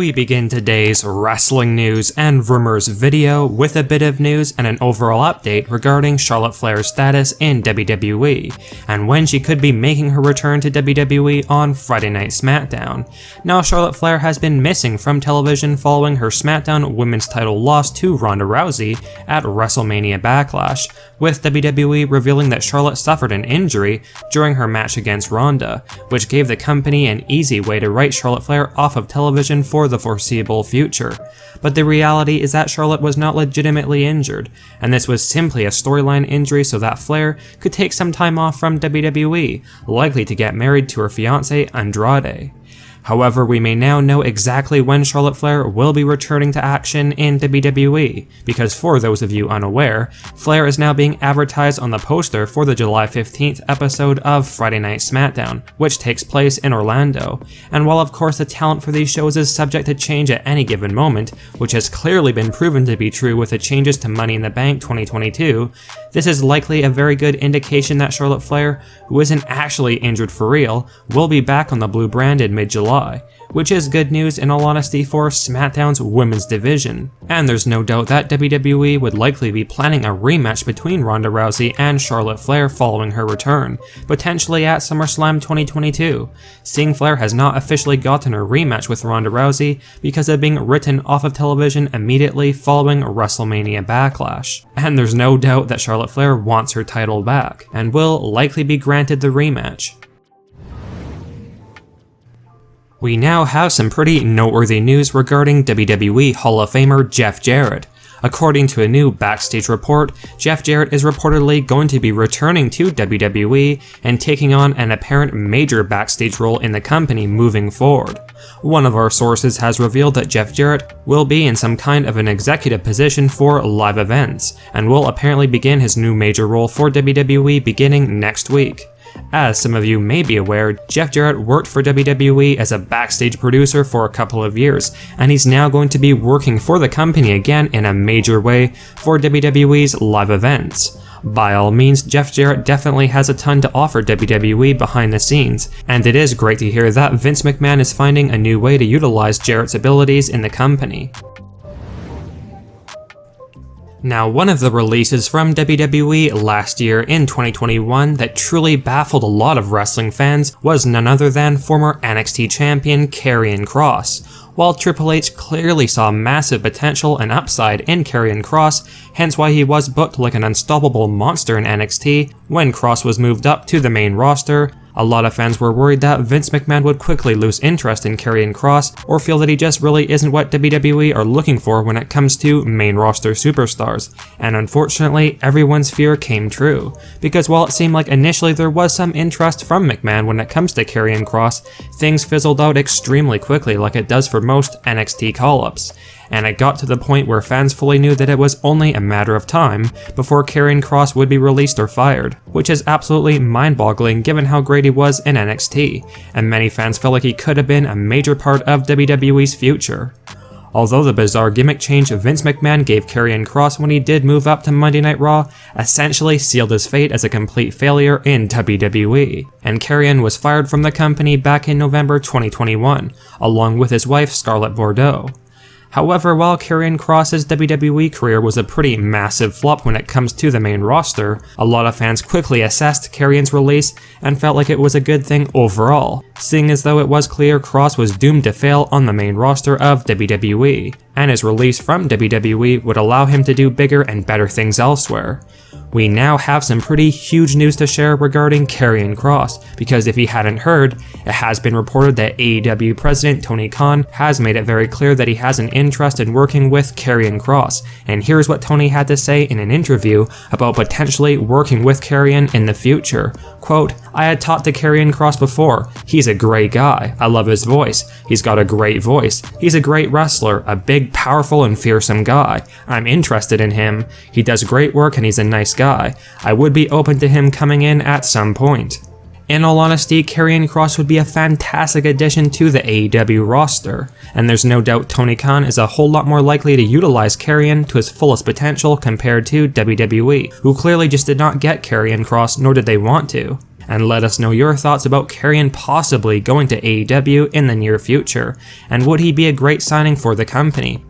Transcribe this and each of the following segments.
We begin today's wrestling news and rumors video with a bit of news and an overall update regarding Charlotte Flair's status in WWE, and when she could be making her return to WWE on Friday Night SmackDown. Now, Charlotte Flair has been missing from television following her SmackDown Women's title loss to Ronda Rousey at WrestleMania Backlash, with WWE revealing that Charlotte suffered an injury during her match against Ronda, which gave the company an easy way to write Charlotte Flair off of television for the foreseeable future. But the reality is that Charlotte was not legitimately injured, and this was simply a storyline injury so that Flair could take some time off from WWE, likely to get married to her fiancé Andrade. However, we may now know exactly when Charlotte Flair will be returning to action in WWE, because for those of you unaware, Flair is now being advertised on the poster for the July 15th episode of Friday Night SmackDown, which takes place in Orlando. And while of course the talent for these shows is subject to change at any given moment, which has clearly been proven to be true with the changes to Money in the Bank 2022, this is likely a very good indication that Charlotte Flair, who isn't actually injured for real, will be back on the blue brand in mid-July, which is good news in all honesty for SmackDown's women's division. And there's no doubt that WWE would likely be planning a rematch between Ronda Rousey and Charlotte Flair following her return, potentially at SummerSlam 2022, seeing Flair has not officially gotten a rematch with Ronda Rousey because of being written off of television immediately following WrestleMania Backlash. And there's no doubt that Charlotte Flair wants her title back, and will likely be granted the rematch. We now have some pretty noteworthy news regarding WWE Hall of Famer Jeff Jarrett. According to a new backstage report, Jeff Jarrett is reportedly going to be returning to WWE and taking on an apparent major backstage role in the company moving forward. One of our sources has revealed that Jeff Jarrett will be in some kind of an executive position for live events, and will apparently begin his new major role for WWE beginning next week. As some of you may be aware, Jeff Jarrett worked for WWE as a backstage producer for a couple of years, and he's now going to be working for the company again in a major way for WWE's live events. By all means, Jeff Jarrett definitely has a ton to offer WWE behind the scenes, and it is great to hear that Vince McMahon is finding a new way to utilize Jarrett's abilities in the company. Now, one of the releases from WWE last year in 2021 that truly baffled a lot of wrestling fans was none other than former NXT champion Karrion Kross. While Triple H clearly saw massive potential and upside in Karrion Kross, hence why he was booked like an unstoppable monster in NXT, when Kross was moved up to the main roster, a lot of fans were worried that Vince McMahon would quickly lose interest in Karrion Kross, or feel that he just really isn't what WWE are looking for when it comes to main roster superstars. And unfortunately, everyone's fear came true, because while it seemed like initially there was some interest from McMahon when it comes to Karrion Kross, things fizzled out extremely quickly like it does for most NXT call-ups. And it got to the point where fans fully knew that it was only a matter of time before Karrion Kross would be released or fired, which is absolutely mind-boggling given how great he was in NXT, and many fans felt like he could have been a major part of WWE's future. Although the bizarre gimmick change Vince McMahon gave Karrion Kross when he did move up to Monday Night Raw essentially sealed his fate as a complete failure in WWE, and Karrion was fired from the company back in November 2021, along with his wife Scarlett Bordeaux. However, while Karrion Kross's WWE career was a pretty massive flop when it comes to the main roster, a lot of fans quickly assessed Karrion's release and felt like it was a good thing overall, seeing as though it was clear Kross was doomed to fail on the main roster of WWE, and his release from WWE would allow him to do bigger and better things elsewhere. We now have some pretty huge news to share regarding Karrion Kross, because if you hadn't heard, it has been reported that AEW president Tony Khan has made it very clear that he has an interest in working with Karrion Kross, and here's what Tony had to say in an interview about potentially working with Karrion in the future. Quote, "I had talked to Karrion Kross before. He's a great guy. I love his voice. He's got a great voice. He's a great wrestler, a big, powerful, and fearsome guy. I'm interested in him. He does great work and he's a nice guy. I would be open to him coming in at some point." In all honesty, Karrion Kross would be a fantastic addition to the AEW roster, and there's no doubt Tony Khan is a whole lot more likely to utilize Karrion to his fullest potential compared to WWE, who clearly just did not get Karrion Kross, nor did they want to. and let us know your thoughts about Karrion possibly going to AEW in the near future, and would he be a great signing for the company?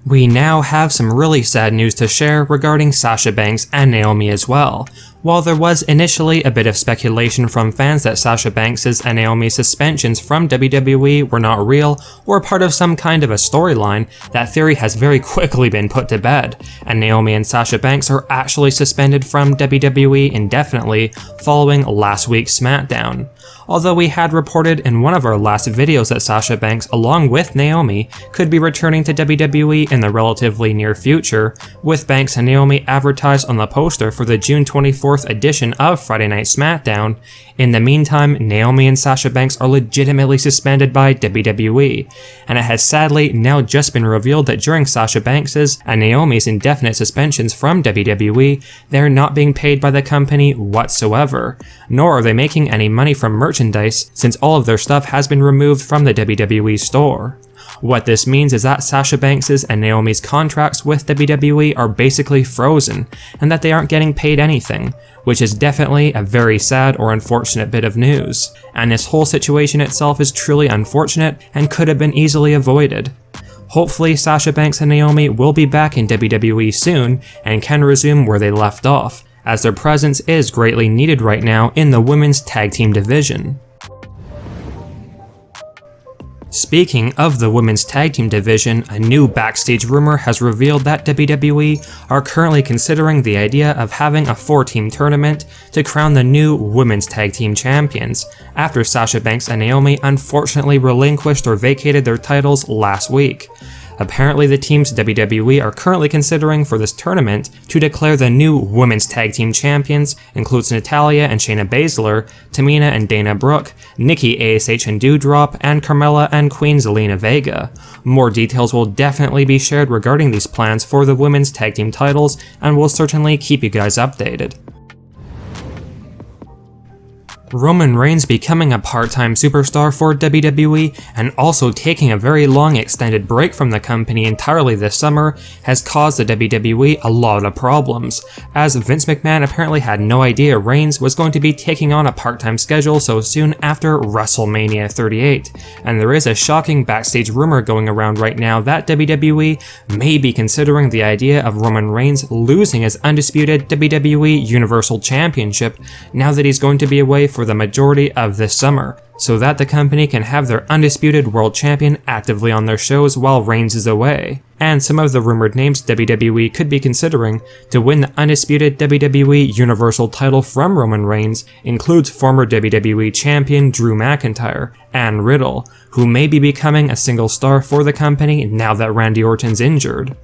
We now have some really sad news to share regarding Sasha Banks and Naomi as well. While there was initially a bit of speculation from fans that Sasha Banks' and Naomi's suspensions from WWE were not real or part of some kind of a storyline, that theory has very quickly been put to bed, and Naomi and Sasha Banks are actually suspended from WWE indefinitely following last week's SmackDown. Although we had reported in one of our last videos that Sasha Banks, along with Naomi, could be returning to WWE in the relatively near future, with Banks and Naomi advertised on the poster for the June 24th edition of Friday Night SmackDown. In the meantime, Naomi and Sasha Banks are legitimately suspended by WWE, and it has sadly now just been revealed that during Sasha Banks' and Naomi's indefinite suspensions from WWE, they are not being paid by the company whatsoever, nor are they making any money from merchandise since all of their stuff has been removed from the WWE store. What this means is that Sasha Banks' and Naomi's contracts with WWE are basically frozen, and that they aren't getting paid anything, which is definitely a very sad or unfortunate bit of news. And this whole situation itself is truly unfortunate and could have been easily avoided. Hopefully Sasha Banks and Naomi will be back in WWE soon and can resume where they left off, as their presence is greatly needed right now in the women's tag team division. Speaking of the women's tag team division, a new backstage rumor has revealed that WWE are currently considering the idea of having a 4-team tournament to crown the new women's tag team champions, after Sasha Banks and Naomi unfortunately relinquished or vacated their titles last week. Apparently the teams WWE are currently considering for this tournament to declare the new women's tag team champions includes Natalya and Shayna Baszler, Tamina and Dana Brooke, Nikki ASH and Doudrop, and Carmella and Queen Zelina Vega. More details will definitely be shared regarding these plans for the women's tag team titles, and we'll certainly keep you guys updated. Roman Reigns becoming a part-time superstar for WWE and also taking a very long extended break from the company entirely this summer has caused the WWE a lot of problems, as Vince McMahon apparently had no idea Reigns was going to be taking on a part-time schedule so soon after WrestleMania 38, and there is a shocking backstage rumor going around right now that WWE may be considering the idea of Roman Reigns losing his undisputed WWE Universal Championship now that he's going to be away for the majority of this summer, so that the company can have their undisputed world champion actively on their shows while Reigns is away. And some of the rumored names WWE could be considering to win the undisputed WWE Universal title from Roman Reigns includes former WWE champion Drew McIntyre and Riddle, who may be becoming a single star for the company now that Randy Orton's injured.